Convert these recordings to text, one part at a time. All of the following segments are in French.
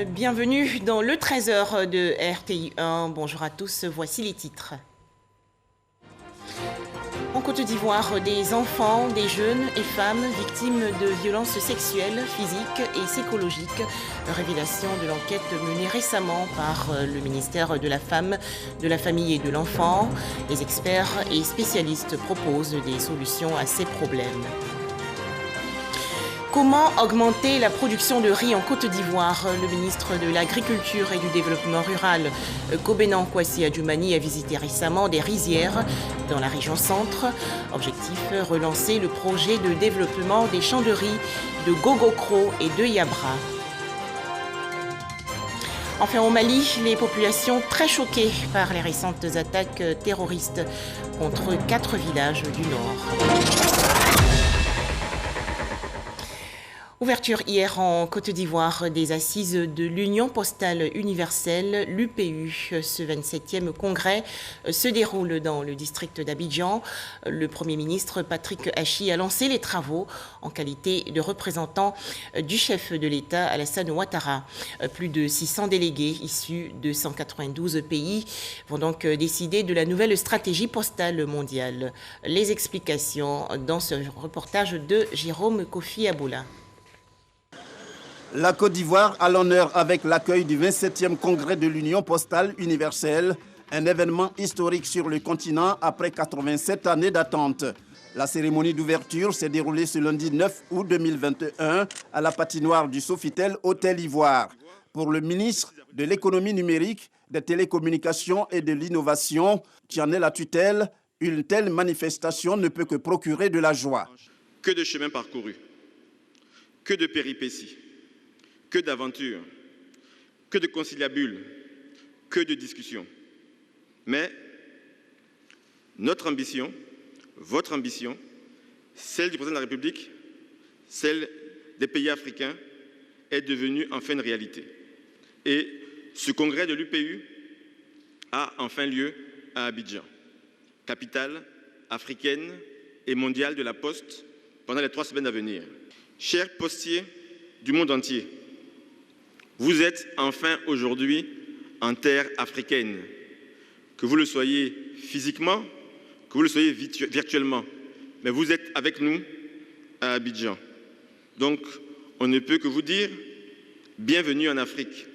Bienvenue dans le 13h de RTI1. Bonjour à tous, voici les titres. En Côte d'Ivoire, des enfants, des jeunes et femmes victimes de violences sexuelles, physiques et psychologiques. Révélation de l'enquête menée récemment par le ministère de la Femme, de la Famille et de l'Enfant. Les experts et spécialistes proposent des solutions à ces problèmes. Comment augmenter la production de riz en Côte d'Ivoire? Le ministre de l'Agriculture et du Développement rural, Kobenan Kwasi Adjoumani, a visité récemment des rizières dans la région centre. Objectif, relancer le projet de développement des champs de riz de Gogokro et de Yabra. Enfin, au Mali, les populations très choquées par les récentes attaques terroristes contre 4 villages du Nord. Ouverture hier en Côte d'Ivoire des assises de l'Union postale universelle, l'UPU. Ce 27e congrès se déroule dans le district d'Abidjan. Le Premier ministre Patrick Hachi a lancé les travaux en qualité de représentant du chef de l'État Alassane Ouattara. Plus de 600 délégués issus de 192 pays vont donc décider de la nouvelle stratégie postale mondiale. Les explications dans ce reportage de Jérôme Kofi Aboula. La Côte d'Ivoire a l'honneur avec l'accueil du 27e congrès de l'Union postale universelle, un événement historique sur le continent après 87 années d'attente. La cérémonie d'ouverture s'est déroulée ce lundi 9 août 2021 à la patinoire du Sofitel Hôtel Ivoire. Pour le ministre de l'économie numérique, des télécommunications et de l'innovation, qui en est la tutelle, une telle manifestation ne peut que procurer de la joie. Que de chemins parcourus, que de péripéties, que d'aventures, que de conciliabules, que de discussions. Mais notre ambition, votre ambition, celle du président de la République, celle des pays africains, est devenue enfin une réalité. Et ce congrès de l'UPU a enfin lieu à Abidjan, capitale africaine et mondiale de la Poste, pendant les 3 semaines à venir. Chers postiers du monde entier, vous êtes enfin aujourd'hui en terre africaine, que vous le soyez physiquement, que vous le soyez virtuellement, mais vous êtes avec nous à Abidjan. Donc, on ne peut que vous dire bienvenue en Afrique,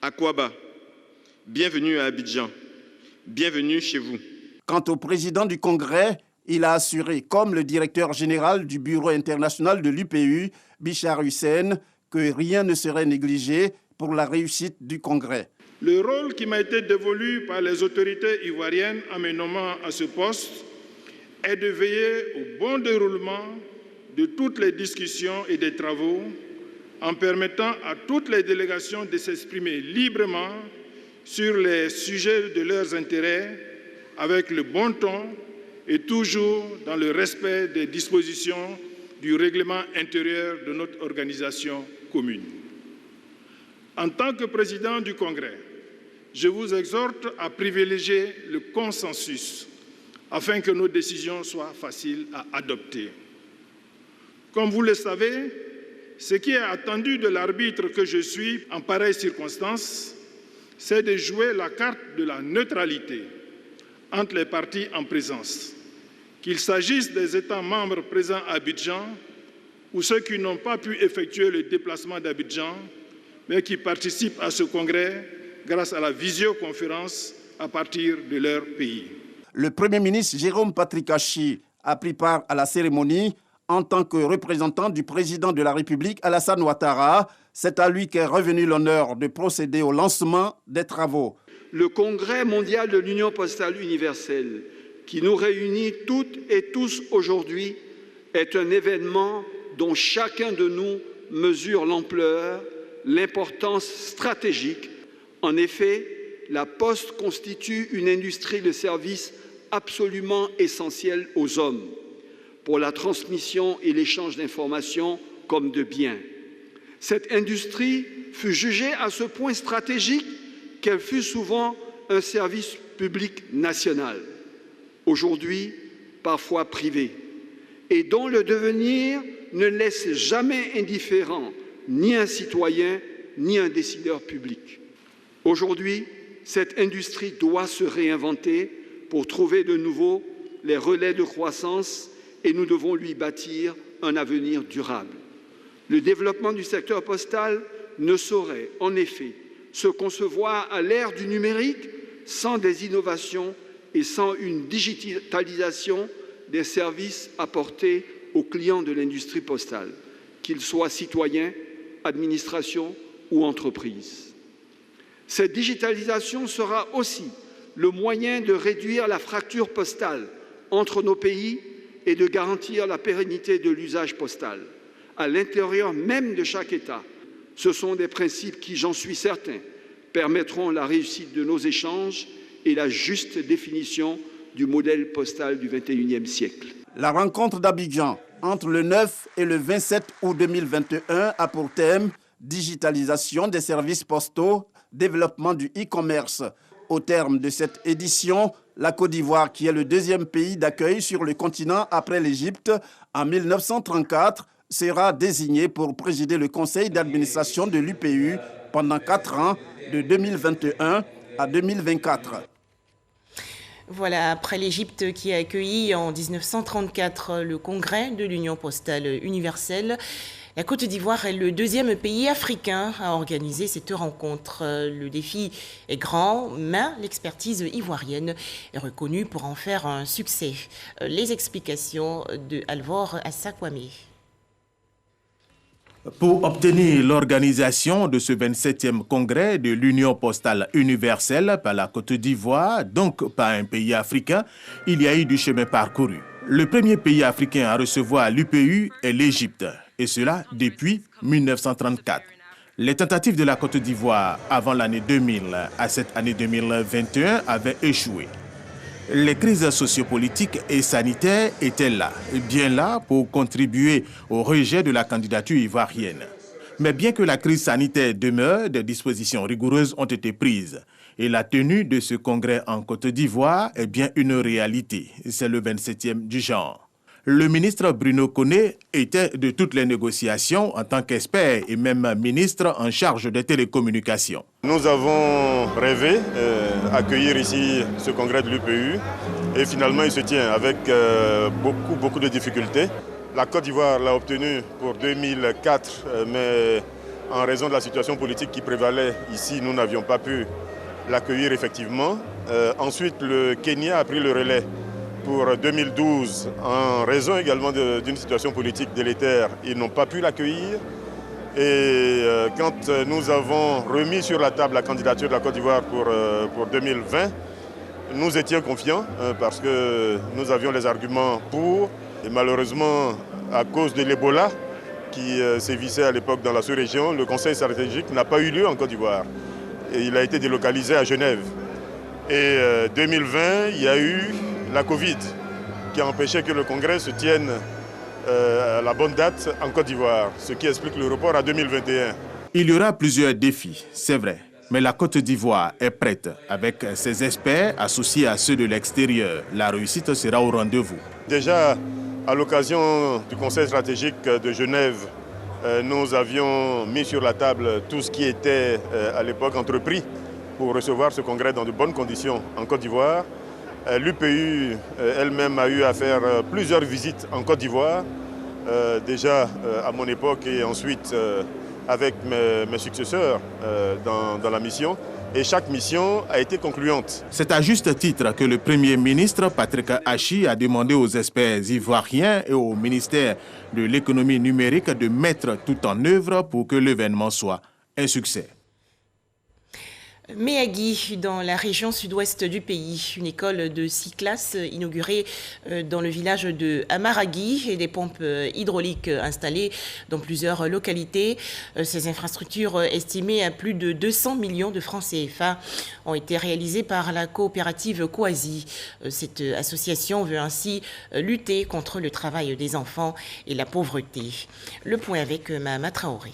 à Kouaba, bienvenue à Abidjan, bienvenue chez vous. Quant au président du Congrès, il a assuré, comme le directeur général du Bureau international de l'UPU, Bichar Hussein, que rien ne serait négligé pour la réussite du Congrès. Le rôle qui m'a été dévolu par les autorités ivoiriennes en me nommant à ce poste est de veiller au bon déroulement de toutes les discussions et des travaux en permettant à toutes les délégations de s'exprimer librement sur les sujets de leurs intérêts avec le bon ton et toujours dans le respect des dispositions du règlement intérieur de notre organisation commune. En tant que président du Congrès, je vous exhorte à privilégier le consensus afin que nos décisions soient faciles à adopter. Comme vous le savez, ce qui est attendu de l'arbitre que je suis en pareille circonstance, c'est de jouer la carte de la neutralité entre les parties en présence, qu'il s'agisse des États membres présents à Abidjan ou ceux qui n'ont pas pu effectuer le déplacement d'Abidjan, mais qui participent à ce congrès grâce à la visioconférence à partir de leur pays. Le Premier ministre Jérôme Patrick Hachi a pris part à la cérémonie en tant que représentant du président de la République, Alassane Ouattara. C'est à lui qu'est revenu l'honneur de procéder au lancement des travaux. Le Congrès mondial de l'Union postale universelle, qui nous réunit toutes et tous aujourd'hui, est un événement dont chacun de nous mesure l'ampleur, l'importance stratégique. En effet, la Poste constitue une industrie de services absolument essentielle aux hommes, pour la transmission et l'échange d'informations comme de biens. Cette industrie fut jugée à ce point stratégique qu'elle fut souvent un service public national, aujourd'hui parfois privé, et dont le devenir ne laisse jamais indifférent ni un citoyen ni un décideur public. Aujourd'hui, cette industrie doit se réinventer pour trouver de nouveau les relais de croissance et nous devons lui bâtir un avenir durable. Le développement du secteur postal ne saurait, en effet, se concevoir à l'ère du numérique sans des innovations et sans une digitalisation des services apportés aux clients de l'industrie postale, qu'ils soient citoyens, administrations ou entreprises. Cette digitalisation sera aussi le moyen de réduire la fracture postale entre nos pays et de garantir la pérennité de l'usage postal à l'intérieur même de chaque État. Ce sont des principes qui, j'en suis certain, permettront la réussite de nos échanges et la juste définition du modèle postal du XXIe siècle. La rencontre d'Abidjan entre le 9 et le 27 août 2021 a pour thème « Digitalisation des services postaux, développement du e-commerce ». Au terme de cette édition, la Côte d'Ivoire, qui est le deuxième pays d'accueil sur le continent après l'Égypte en 1934, sera désignée pour présider le conseil d'administration de l'UPU pendant 4 ans, de 2021 à 2024. Voilà, après l'Égypte qui a accueilli en 1934 le congrès de l'Union postale universelle, la Côte d'Ivoire est le deuxième pays africain à organiser cette rencontre. Le défi est grand, mais l'expertise ivoirienne est reconnue pour en faire un succès. Les explications de Alvor Assakwame. Pour obtenir l'organisation de ce 27e congrès de l'Union postale universelle par la Côte d'Ivoire, donc par un pays africain, il y a eu du chemin parcouru. Le premier pays africain à recevoir l'UPU est l'Égypte, et cela depuis 1934. Les tentatives de la Côte d'Ivoire avant l'année 2000 à cette année 2021 avaient échoué. Les crises sociopolitiques et sanitaires étaient là, bien là pour contribuer au rejet de la candidature ivoirienne. Mais bien que la crise sanitaire demeure, des dispositions rigoureuses ont été prises. Et la tenue de ce congrès en Côte d'Ivoire est bien une réalité. C'est le 27e du genre. Le ministre Bruno Koné était de toutes les négociations en tant qu'expert et même ministre en charge des télécommunications. Nous avons rêvé d'accueillir ici ce congrès de l'UPU et finalement il se tient avec beaucoup de difficultés. La Côte d'Ivoire l'a obtenu pour 2004, mais en raison de la situation politique qui prévalait ici, nous n'avions pas pu l'accueillir effectivement. Ensuite, le Kenya a pris le relais pour 2012, en raison également d'une situation politique délétère, ils n'ont pas pu l'accueillir. Et quand nous avons remis sur la table la candidature de la Côte d'Ivoire pour 2020, nous étions confiants parce que nous avions les arguments pour. Et malheureusement, à cause de l'Ebola qui sévissait à l'époque dans la sous-région, le conseil stratégique n'a pas eu lieu en Côte d'Ivoire. Et il a été délocalisé à Genève. Et 2020, il y a eu la Covid qui a empêché que le congrès se tienne à la bonne date en Côte d'Ivoire, ce qui explique le report à 2021. Il y aura plusieurs défis, c'est vrai, mais la Côte d'Ivoire est prête avec ses experts associés à ceux de l'extérieur. La réussite sera au rendez-vous. Déjà, à l'occasion du Conseil stratégique de Genève, nous avions mis sur la table tout ce qui était à l'époque entrepris pour recevoir ce congrès dans de bonnes conditions en Côte d'Ivoire. L'UPU elle-même a eu à faire plusieurs visites en Côte d'Ivoire, déjà à mon époque et ensuite avec mes successeurs dans la mission. Et chaque mission a été concluante. C'est à juste titre que le Premier ministre Patrick Hachi a demandé aux experts ivoiriens et au ministère de l'économie numérique de mettre tout en œuvre pour que l'événement soit un succès. Méagui, dans la région sud-ouest du pays, une école de 6 classes inaugurée dans le village de Amaragui et des pompes hydrauliques installées dans plusieurs localités. Ces infrastructures estimées à plus de 200 millions de francs CFA ont été réalisées par la coopérative Kwasi. Cette association veut ainsi lutter contre le travail des enfants et la pauvreté. Le point avec Mahama Traoré.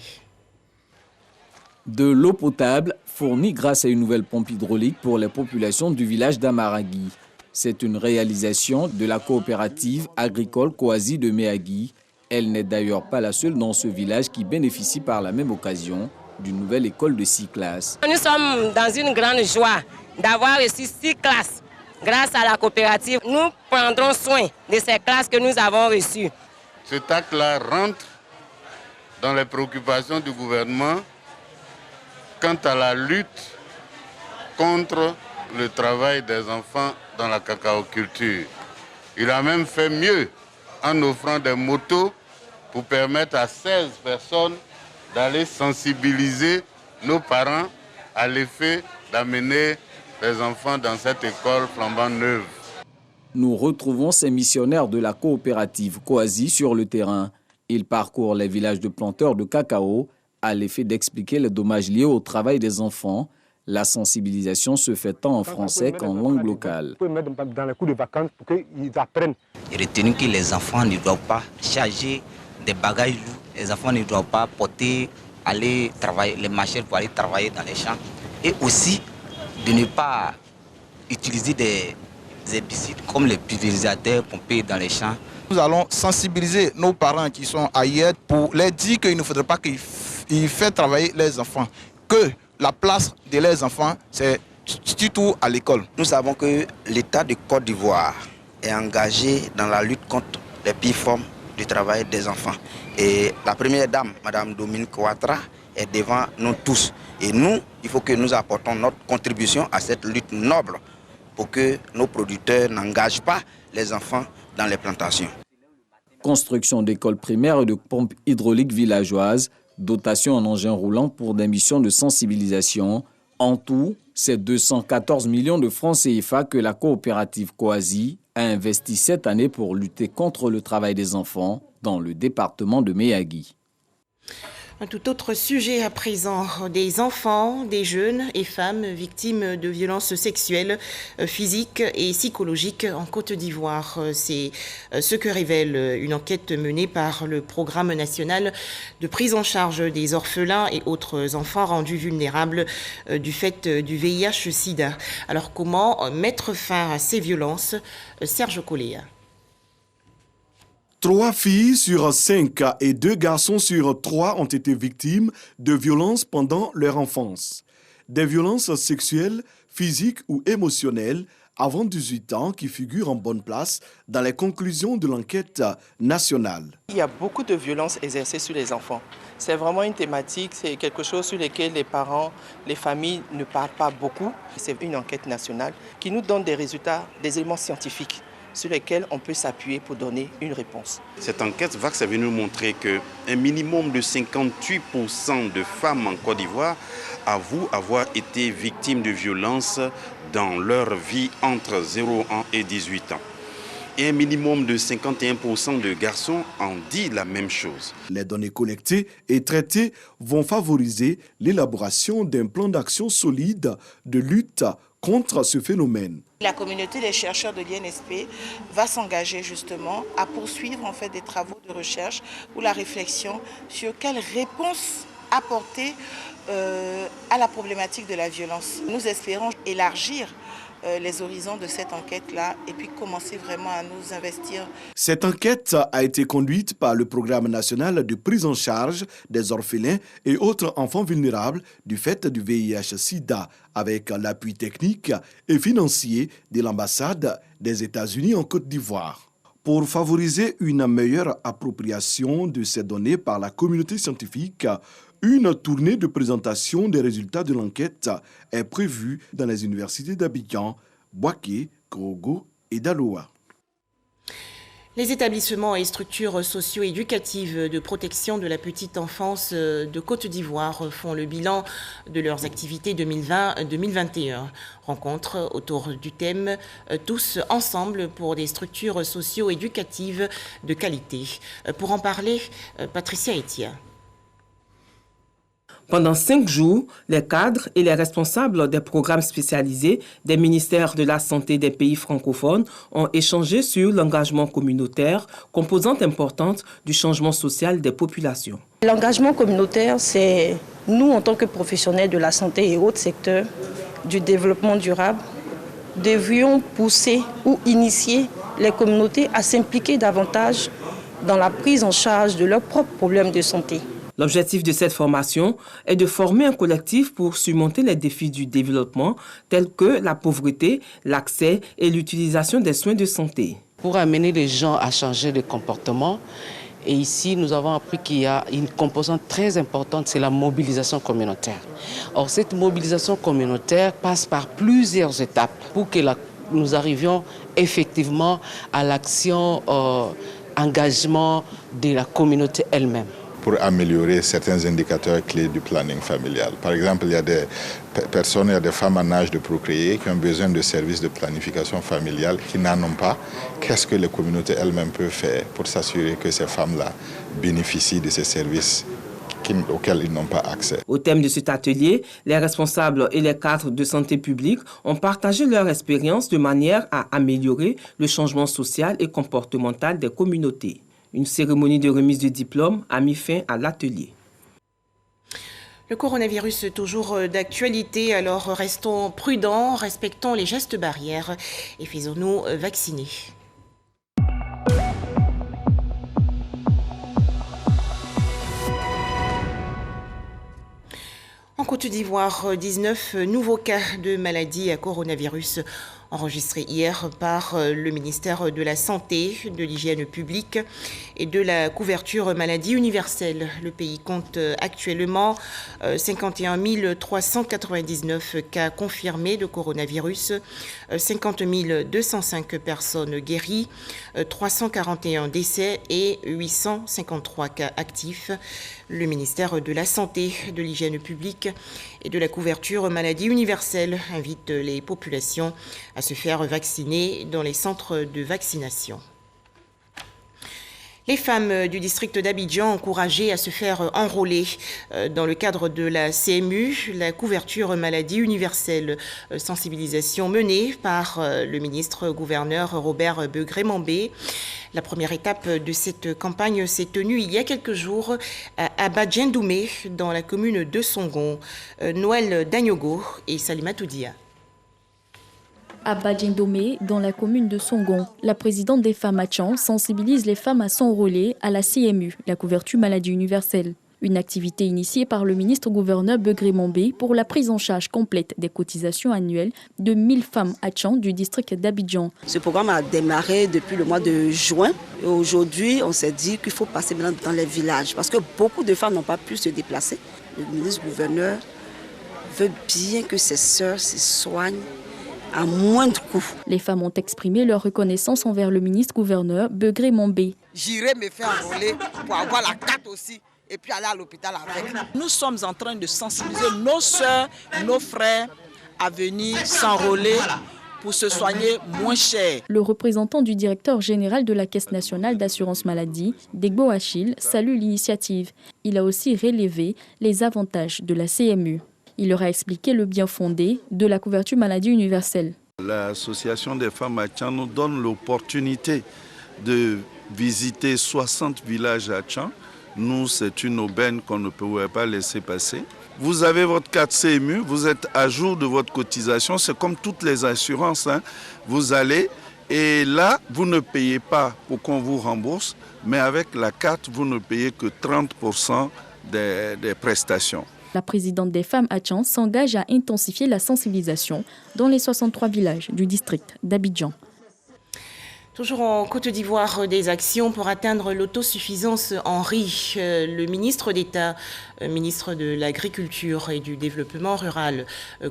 De l'eau potable fournie grâce à une nouvelle pompe hydraulique pour les populations du village d'Amaragui. C'est une réalisation de la coopérative agricole Kwasi de Méagui. Elle n'est d'ailleurs pas la seule dans ce village qui bénéficie par la même occasion d'une nouvelle école de 6 classes. Nous sommes dans une grande joie d'avoir reçu 6 classes. Grâce à la coopérative, nous prendrons soin de ces classes que nous avons reçues. Cet acte-là rentre dans les préoccupations du gouvernement quant à la lutte contre le travail des enfants dans la cacaoculture. Il a même fait mieux en offrant des motos pour permettre à 16 personnes d'aller sensibiliser nos parents à l'effet d'amener les enfants dans cette école flambant neuve. Nous retrouvons ces missionnaires de la coopérative Koasi sur le terrain. Ils parcourent les villages de planteurs de cacao à l'effet d'expliquer les dommages liés au travail des enfants. La sensibilisation se fait tant en français qu'en langue locale. Dans les cours de vacances pour qu'ils apprennent. Retenir que les enfants ne doivent pas charger des bagages lourds. Les enfants ne doivent pas aller travailler les machines pour aller travailler dans les champs. Et aussi de ne pas utiliser des herbicides comme les pulvérisateurs pompés dans les champs. Nous allons sensibiliser nos parents qui sont ailleurs pour leur dire qu'il ne faudrait pas qu'ils fassent travailler les enfants. Que la place de leurs enfants, c'est surtout à l'école. Nous savons que l'État de Côte d'Ivoire est engagé dans la lutte contre les pires formes du travail des enfants. Et la première dame, Mme Dominique Ouattara, est devant nous tous. Et nous, il faut que nous apportons notre contribution à cette lutte noble pour que nos producteurs n'engagent pas les enfants dans les plantations. Construction d'écoles primaires et de pompes hydrauliques villageoises, dotation en engins roulants pour des missions de sensibilisation. En tout, c'est 214 millions de francs CFA que la coopérative Koasi a investi cette année pour lutter contre le travail des enfants dans le département de Méagui. Un tout autre sujet à présent, des enfants, des jeunes et femmes victimes de violences sexuelles, physiques et psychologiques en Côte d'Ivoire. C'est ce que révèle une enquête menée par le Programme national de prise en charge des orphelins et autres enfants rendus vulnérables du fait du VIH-Sida. Alors comment mettre fin à ces violences? Serge Colléa. 3 filles sur 5 et 2 garçons sur 3 ont été victimes de violences pendant leur enfance. Des violences sexuelles, physiques ou émotionnelles avant 18 ans qui figurent en bonne place dans les conclusions de l'enquête nationale. Il y a beaucoup de violences exercées sur les enfants. C'est vraiment une thématique, c'est quelque chose sur lequel les parents, les familles ne parlent pas beaucoup. C'est une enquête nationale qui nous donne des résultats, des éléments scientifiques sur lesquels on peut s'appuyer pour donner une réponse. Cette enquête va venir nous montrer qu'un minimum de 58% de femmes en Côte d'Ivoire avouent avoir été victimes de violences dans leur vie entre 0 ans et 18 ans. Et un minimum de 51% de garçons en dit la même chose. Les données collectées et traitées vont favoriser l'élaboration d'un plan d'action solide de lutte contre ce phénomène. La communauté des chercheurs de l'INSP va s'engager justement à poursuivre en fait des travaux de recherche ou la réflexion sur quelle réponse apporter à la problématique de la violence. Nous espérons élargir les horizons de cette enquête-là et puis commencer vraiment à nous investir. Cette enquête a été conduite par le Programme national de prise en charge des orphelins et autres enfants vulnérables du fait du VIH-Sida avec l'appui technique et financier de l'ambassade des États-Unis en Côte d'Ivoire. Pour favoriser une meilleure appropriation de ces données par la communauté scientifique, une tournée de présentation des résultats de l'enquête est prévue dans les universités d'Abidjan, Bouaké, Korogo et Daloa. Les établissements et structures socio-éducatives de protection de la petite enfance de Côte d'Ivoire font le bilan de leurs activités 2020-2021. Rencontre autour du thème « Tous ensemble pour des structures socio-éducatives de qualité ». Pour en parler, Patricia Etia. Pendant 5 jours, les cadres et les responsables des programmes spécialisés des ministères de la Santé des pays francophones ont échangé sur l'engagement communautaire, composante importante du changement social des populations. L'engagement communautaire, c'est nous, en tant que professionnels de la santé et autres secteurs du développement durable, devions pousser ou initier les communautés à s'impliquer davantage dans la prise en charge de leurs propres problèmes de santé. L'objectif de cette formation est de former un collectif pour surmonter les défis du développement tels que la pauvreté, l'accès et l'utilisation des soins de santé. Pour amener les gens à changer de comportement, et ici nous avons appris qu'il y a une composante très importante, c'est la mobilisation communautaire. Or cette mobilisation communautaire passe par plusieurs étapes pour que nous arrivions effectivement à l'action, engagement de la communauté elle-même. Pour améliorer certains indicateurs clés du planning familial. Par exemple, il y a des personnes, il y a des femmes en âge de procréer qui ont besoin de services de planification familiale qui n'en ont pas. Qu'est-ce que les communautés elles-mêmes peuvent faire pour s'assurer que ces femmes-là bénéficient de ces services auxquels ils n'ont pas accès? Au thème de cet atelier, les responsables et les cadres de santé publique ont partagé leur expérience de manière à améliorer le changement social et comportemental des communautés. Une cérémonie de remise de diplôme a mis fin à l'atelier. Le coronavirus est toujours d'actualité, alors restons prudents, respectons les gestes barrières et faisons-nous vacciner. En Côte d'Ivoire, 19 nouveaux cas de maladie à coronavirus enregistrés hier par le ministère de la Santé, de l'Hygiène publique et de la couverture maladie universelle. Le pays compte actuellement 51 399 cas confirmés de coronavirus, 50 205 personnes guéries, 341 décès et 853 cas actifs. Le ministère de la Santé, de l'Hygiène publique et de la couverture maladie universelle invite les populations à se faire vacciner dans les centres de vaccination. Les femmes du district d'Abidjan encouragées à se faire enrôler dans le cadre de la CMU, la couverture maladie universelle, sensibilisation menée par le ministre-gouverneur Robert Begré-Mambé. La première étape de cette campagne s'est tenue il y a quelques jours à Badjendoumé, dans la commune de Songon. Noël Dagnogo et Salima Toudia. À Badjendoumé, dans la commune de Songon, la présidente des femmes Atchan sensibilise les femmes à s'enrôler à la CMU, la couverture maladie universelle. Une activité initiée par le ministre-gouverneur Begré-Mambé pour la prise en charge complète des cotisations annuelles de 1000 femmes Atchan du district d'Abidjan. Ce programme a démarré depuis le mois de juin. Et aujourd'hui, on s'est dit qu'il faut passer maintenant dans les villages parce que beaucoup de femmes n'ont pas pu se déplacer. Le ministre-gouverneur veut bien que ses sœurs se soignent à moindre coût. Les femmes ont exprimé leur reconnaissance envers le ministre-gouverneur Begré-Mambé. J'irai me faire enrôler pour avoir la carte aussi et puis aller à l'hôpital avec. Nous sommes en train de sensibiliser nos sœurs, nos frères à venir s'enrôler pour se soigner moins cher. Le représentant du directeur général de la Caisse nationale d'assurance maladie, Degbo Achille, salue l'initiative. Il a aussi relevé les avantages de la CMU. Il leur a expliqué le bien fondé de la couverture maladie universelle. L'association des femmes Atchan nous donne l'opportunité de visiter 60 villages Atchan. Nous, c'est une aubaine qu'on ne pouvait pas laisser passer. Vous avez votre carte CMU, vous êtes à jour de votre cotisation, c'est comme toutes les assurances. Vous allez et là, vous ne payez pas pour qu'on vous rembourse, mais avec la carte, vous ne payez que 30% des prestations. La présidente des femmes Atchan s'engage à intensifier la sensibilisation dans les 63 villages du district d'Abidjan. Toujours en Côte d'Ivoire, des actions pour atteindre l'autosuffisance en riz. Le ministre d'État, ministre de l'Agriculture et du Développement rural,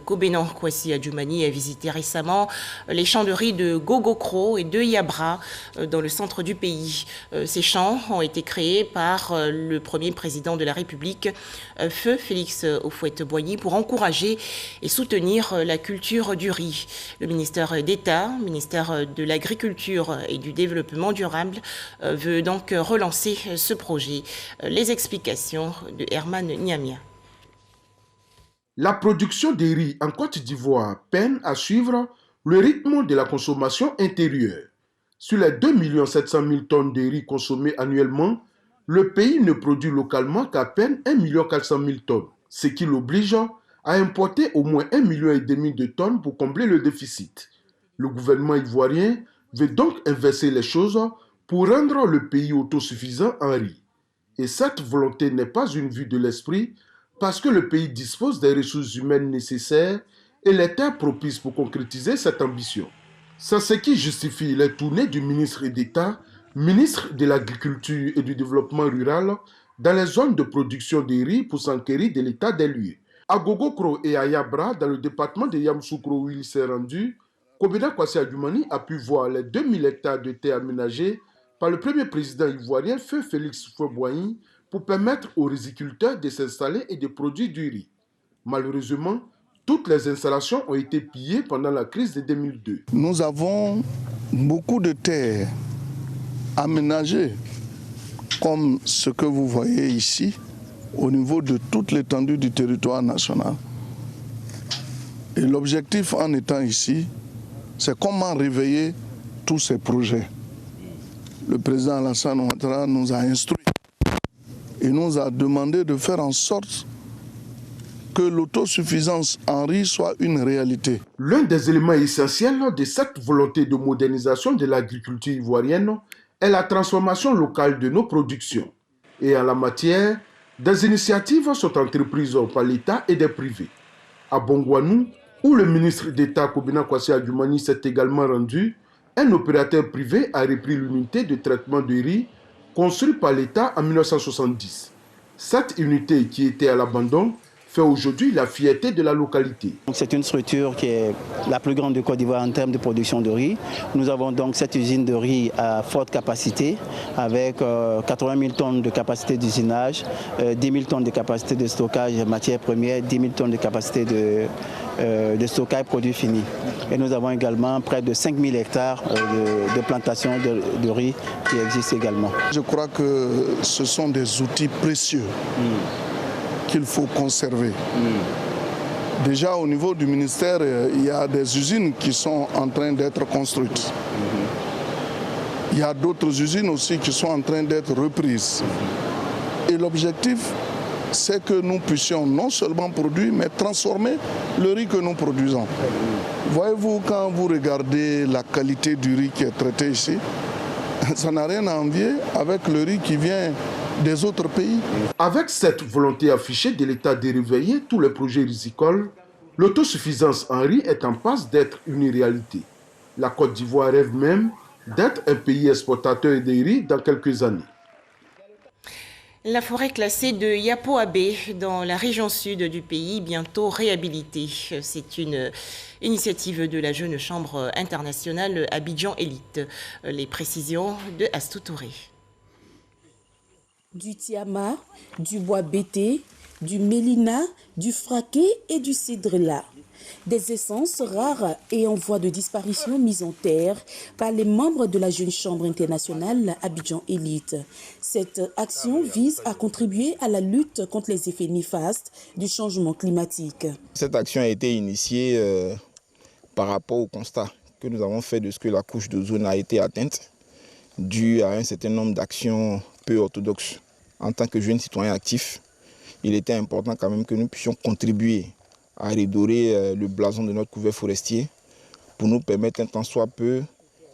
Kobenan Kwasi Adjoumani, a visité récemment les champs de riz de Gogokro et de Yabra dans le centre du pays. Ces champs ont été créés par le premier président de la République, Feu Félix Houphouët-Boigny, pour encourager et soutenir la culture du riz. Le ministère d'État, ministère de l'Agriculture et du développement durable veut donc relancer ce projet. Les explications de Herman Niamia. La production de riz en Côte d'Ivoire peine à suivre le rythme de la consommation intérieure. Sur les 2 700 000 tonnes de riz consommées annuellement, le pays ne produit localement qu'à peine 1 400 000 tonnes, ce qui l'oblige à importer au moins 1,5 million de tonnes pour combler le déficit. Le gouvernement ivoirien veut donc inverser les choses pour rendre le pays autosuffisant en riz. Et cette volonté n'est pas une vue de l'esprit parce que le pays dispose des ressources humaines nécessaires et les terres propices pour concrétiser cette ambition. C'est ce qui justifie les tournées du ministre d'État, ministre de l'Agriculture et du Développement rural, dans les zones de production de riz pour s'enquérir de l'état des lieux. À Gogokro et à Yabra, dans le département de Yamoussoukro où il s'est rendu, Kobena Kwasi Adjoumani a pu voir les 2000 hectares de terre aménagés par le premier président ivoirien Feu Félix Houphouët-Boigny pour permettre aux riziculteurs de s'installer et de produire du riz. Malheureusement, toutes les installations ont été pillées pendant la crise de 2002. Nous avons beaucoup de terres aménagées, comme ce que vous voyez ici, au niveau de toute l'étendue du territoire national. Et l'objectif en étant ici, c'est comment réveiller tous ces projets. Le président Alassane Ouattara nous a instruits et nous a demandé de faire en sorte que l'autosuffisance en riz soit une réalité. L'un des éléments essentiels de cette volonté de modernisation de l'agriculture ivoirienne est la transformation locale de nos productions. Et en la matière, des initiatives sont entreprises par l'État et des privés. À Bongouanou, où le ministre d'État Kobena Kwasi Adjoumani s'est également rendu, un opérateur privé a repris l'unité de traitement de riz construite par l'État en 1970. Cette unité qui était à l'abandon fait aujourd'hui la fierté de la localité. C'est une structure qui est la plus grande de Côte d'Ivoire en termes de production de riz. Nous avons donc cette usine de riz à forte capacité avec 80 000 tonnes de capacité d'usinage, 10 000 tonnes de capacité de stockage matières premières, 10 000 tonnes de capacité de stockage produits finis. Et nous avons également près de 5 000 hectares de plantations de riz qui existent également. Je crois que ce sont des outils précieux qu'il faut conserver. Déjà au niveau du ministère, il y a des usines qui sont en train d'être construites. Il y a d'autres usines aussi qui sont en train d'être reprises. Et l'objectif, c'est que nous puissions non seulement produire, mais transformer le riz que nous produisons. Voyez-vous, quand vous regardez la qualité du riz qui est traité ici, ça n'a rien à envier avec le riz qui vient des autres pays. Avec cette volonté affichée de l'État de réveiller tous les projets rizicoles, l'autosuffisance en riz est en passe d'être une réalité. La Côte d'Ivoire rêve même d'être un pays exportateur de riz dans quelques années. La forêt classée de Yapo-Abé dans la région sud du pays, bientôt réhabilitée. C'est une initiative de la jeune chambre internationale Abidjan Élite. Les précisions de Astou Touré. Du tiama, du bois bété, du mélina, du fraqué et du cédrela. Des essences rares et en voie de disparition mises en terre par les membres de la jeune chambre internationale Abidjan Élite. Cette action vise à contribuer à la lutte contre les effets néfastes du changement climatique. Cette action a été initiée par rapport au constat que nous avons fait de ce que la couche d'ozone a été atteinte, dû à un certain nombre d'actions peu orthodoxes. En tant que jeunes citoyens actifs, il était important quand même que nous puissions contribuer à redorer le blason de notre couvert forestier pour nous permettre un tant soit peu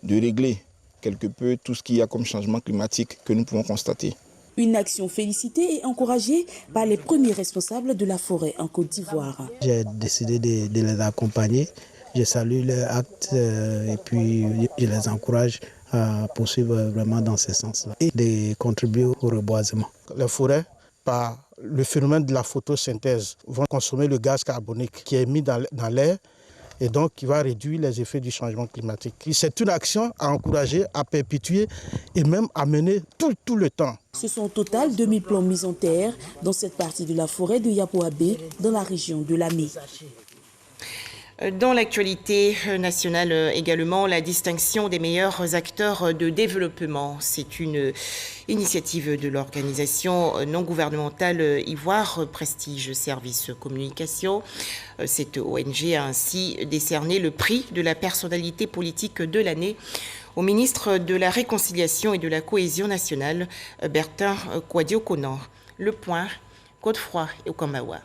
de régler quelque peu tout ce qu'il y a comme changement climatique que nous pouvons constater. Une action félicitée et encouragée par les premiers responsables de la forêt en Côte d'Ivoire. J'ai décidé de les accompagner. Je salue leur acte et puis je les encourage à poursuivre vraiment dans ce sens-là et de contribuer au reboisement. Les forêts, par le phénomène de la photosynthèse, vont consommer le gaz carbonique qui est émis dans l'air et donc qui va réduire les effets du changement climatique. C'est une action à encourager, à perpétuer et même à mener tout le temps. Ce sont au total 2000 plants mis en terre dans cette partie de la forêt de Yapo-Abé, dans la région de Lamé. Dans l'actualité nationale également, la distinction des meilleurs acteurs de développement. C'est une initiative de l'organisation non gouvernementale Ivoire Prestige Service Communication. Cette ONG a ainsi décerné le prix de la personnalité politique de l'année au ministre de la Réconciliation et de la Cohésion nationale, Bertin Kouadio-Konan. Le Point, Godefroy et Okamawa.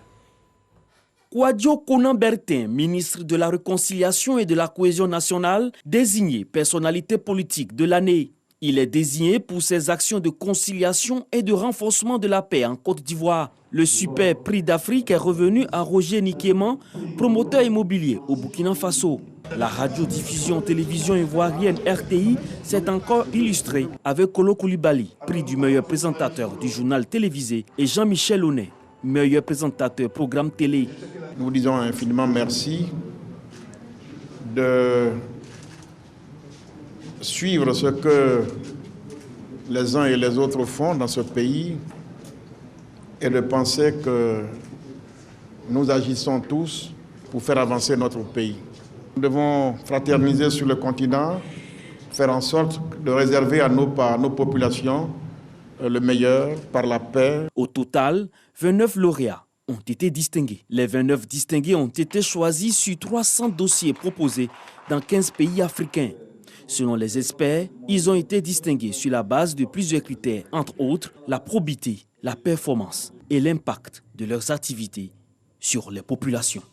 Kouadio-Konan Bertin, ministre de la Réconciliation et de la Cohésion nationale, désigné personnalité politique de l'année. Il est désigné pour ses actions de conciliation et de renforcement de la paix en Côte d'Ivoire. Le super prix d'Afrique est revenu à Roger Nikeman, promoteur immobilier au Burkina Faso. La radiodiffusion-télévision ivoirienne RTI s'est encore illustrée avec Kolo Koulibaly, prix du meilleur présentateur du journal télévisé, et Jean-Michel Honnet, meilleur présentateur programme télé. Nous vous disons infiniment merci de suivre ce que les uns et les autres font dans ce pays et de penser que nous agissons tous pour faire avancer notre pays. Nous devons fraterniser sur le continent, faire en sorte de réserver à nos populations le meilleur par la paix. Au total, 29 lauréats ont été distingués. Les 29 distingués ont été choisis sur 300 dossiers proposés dans 15 pays africains. Selon les experts, ils ont été distingués sur la base de plusieurs critères, entre autres la probité, la performance et l'impact de leurs activités sur les populations.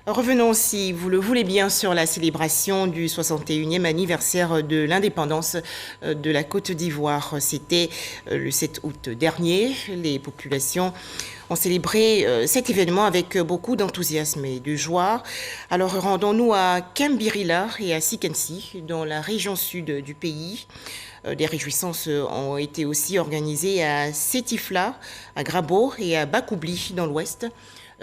Revenons, si vous le voulez bien, sur la célébration du 61e anniversaire de l'indépendance de la Côte d'Ivoire. C'était le 7 août dernier. Les populations ont célébré cet événement avec beaucoup d'enthousiasme et de joie. Alors rendons-nous à Kambirila et à Sikensi, dans la région sud du pays. Des réjouissances ont été aussi organisées à Sétifla, à Grabo et à Bakoubli dans l'ouest.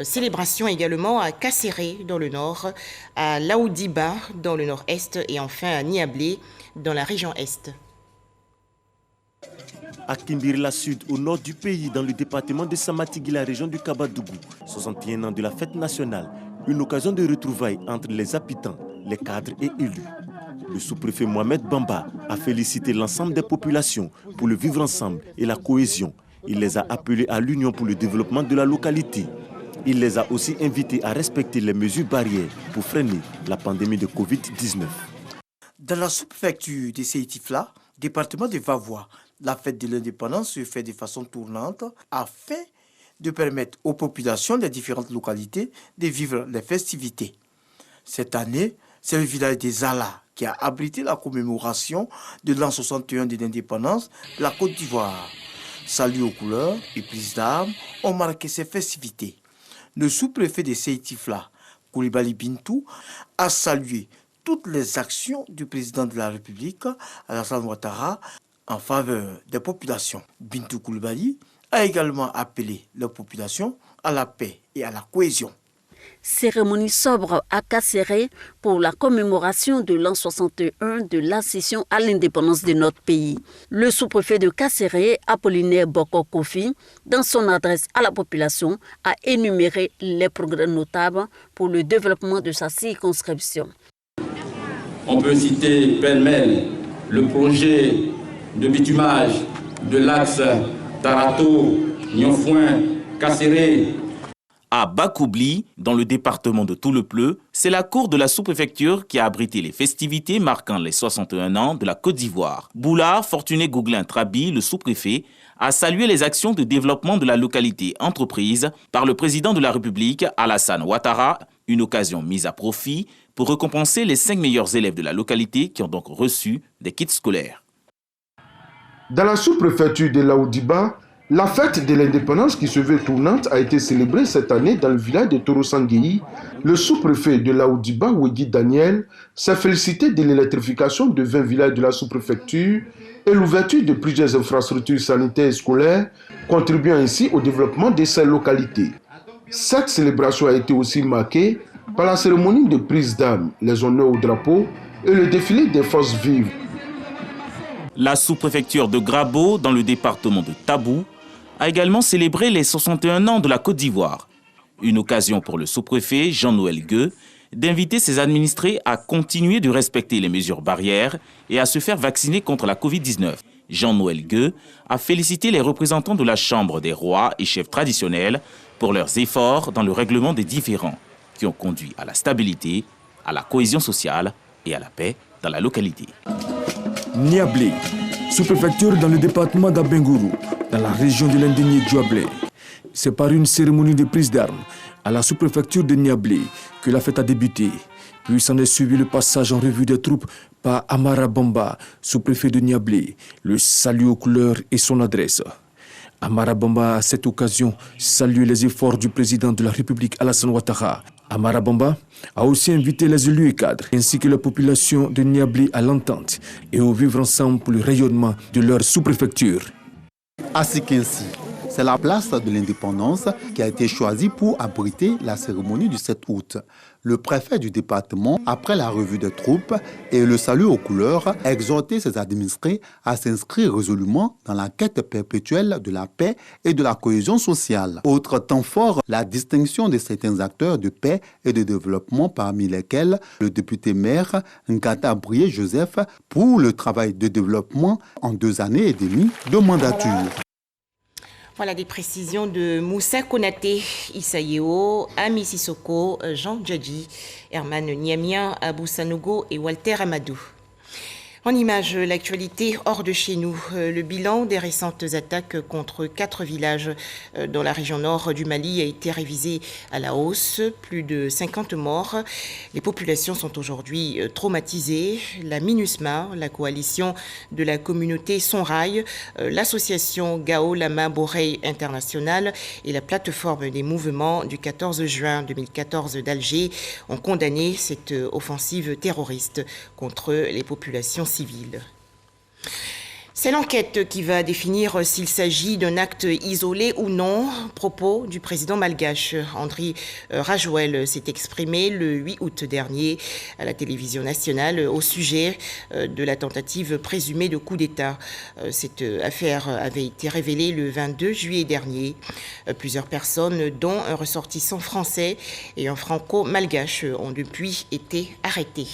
Célébration également à Kasséré dans le nord, à Laoudiba dans le nord-est et enfin à Niablé dans la région est. À Kimbirila Sud, au nord du pays, dans le département de Samatigui, la région du Kabadougou, 61 ans de la fête nationale, une occasion de retrouvailles entre les habitants, les cadres et élus. Le sous-préfet Mohamed Bamba a félicité l'ensemble des populations pour le vivre ensemble et la cohésion. Il les a appelés à l'union pour le développement de la localité. Il les a aussi invités à respecter les mesures barrières pour freiner la pandémie de Covid-19. Dans la sous-préfecture de Sétifla, département de Vavois, la fête de l'indépendance se fait de façon tournante afin de permettre aux populations des différentes localités de vivre les festivités. Cette année, c'est le village des Zala qui a abrité la commémoration de l'an 61 de l'indépendance de la Côte d'Ivoire. Salut aux couleurs et prises d'armes ont marqué ces festivités. Le sous-préfet de Sétifla, Koulibaly Bintou, a salué toutes les actions du président de la République, Alassane Ouattara, en faveur des populations. Bintou Koulibaly a également appelé les populations à la paix et à la cohésion. Cérémonie sobre à Kasséré pour la commémoration de l'an 61 de l'accession à l'indépendance de notre pays. Le sous-préfet de Kasséré, Apollinaire Boko Kofi, dans son adresse à la population, a énuméré les progrès notables pour le développement de sa circonscription. On peut citer pêle-mêle le projet de bitumage de l'axe Tarato-Niofouin-Kasséré. À Bakoubli, dans le département de Toulepleu, c'est la cour de la sous-préfecture qui a abrité les festivités marquant les 61 ans de la Côte d'Ivoire. Boulard Fortuné Gouglin Trabi, le sous-préfet, a salué les actions de développement de la localité entreprises par le président de la République, Alassane Ouattara, une occasion mise à profit pour récompenser les 5 meilleurs élèves de la localité qui ont donc reçu des kits scolaires. Dans la sous-préfecture de Laoudiba, la fête de l'indépendance qui se veut tournante a été célébrée cette année dans le village de Torosangueyi. Le sous-préfet de Laoudiba, Wegui Daniel, s'est félicité de l'électrification de 20 villages de la sous-préfecture et l'ouverture de plusieurs infrastructures sanitaires et scolaires, contribuant ainsi au développement de ces localités. Cette célébration a été aussi marquée par la cérémonie de prise d'armes, les honneurs au drapeau et le défilé des forces vives. La sous-préfecture de Grabo, dans le département de Tabou, a également célébré les 61 ans de la Côte d'Ivoire. Une occasion pour le sous-préfet Jean-Noël Gueux d'inviter ses administrés à continuer de respecter les mesures barrières et à se faire vacciner contre la Covid-19. Jean-Noël Gueux a félicité les représentants de la Chambre des rois et chefs traditionnels pour leurs efforts dans le règlement des différends qui ont conduit à la stabilité, à la cohésion sociale et à la paix dans la localité. Niablé, sous-préfecture dans le département d'Abengourou, dans la région de l'indigné Djouablé. C'est par une cérémonie de prise d'armes à la sous-préfecture de Niablé que la fête a débuté. Puis s'en est suivi le passage en revue des troupes par Amara Bamba, sous-préfet de Niablé. Le salut aux couleurs et son adresse. Amara Bamba, à cette occasion, salue les efforts du président de la République Alassane Ouattara. Amara Bamba a aussi invité les élus et cadres, ainsi que la population de Niablé à l'entente et au vivre ensemble pour le rayonnement de leur sous-préfecture. À Sikinsi, c'est la place de l'indépendance qui a été choisie pour abriter la cérémonie du 7 août. Le préfet du département, après la revue des troupes et le salut aux couleurs, a exhorté ses administrés à s'inscrire résolument dans la quête perpétuelle de la paix et de la cohésion sociale. Autre temps fort, la distinction de certains acteurs de paix et de développement, parmi lesquels le député maire Ngata Brié Joseph pour le travail de développement en 2 années et demie de mandature. Voilà des précisions de Moussa Konaté, Issa Yeo, Ami Sissoko, Jean Djadji, Herman Niamia, Abou Sanogo et Walter Amadou. En image, l'actualité hors de chez nous. Le bilan des récentes attaques contre 4 villages dans la région nord du Mali a été révisé à la hausse. Plus de 50 morts. Les populations sont aujourd'hui traumatisées. La MINUSMA, la coalition de la communauté Sonrail, l'association Gao Lama Borei International et la plateforme des mouvements du 14 juin 2014 d'Alger ont condamné cette offensive terroriste contre les populations civiles. C'est l'enquête qui va définir s'il s'agit d'un acte isolé ou non. Propos du président malgache. Andry Rajoel s'est exprimé le 8 août dernier à la télévision nationale au sujet de la tentative présumée de coup d'État. Cette affaire avait été révélée le 22 juillet dernier. Plusieurs personnes, dont un ressortissant français et un franco-malgache, ont depuis été arrêtées.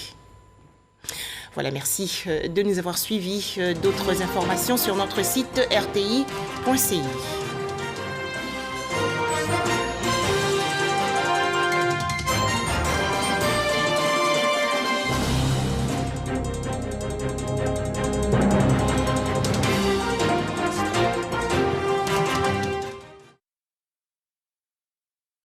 Voilà, merci de nous avoir suivis. D'autres informations sur notre site rti.ci.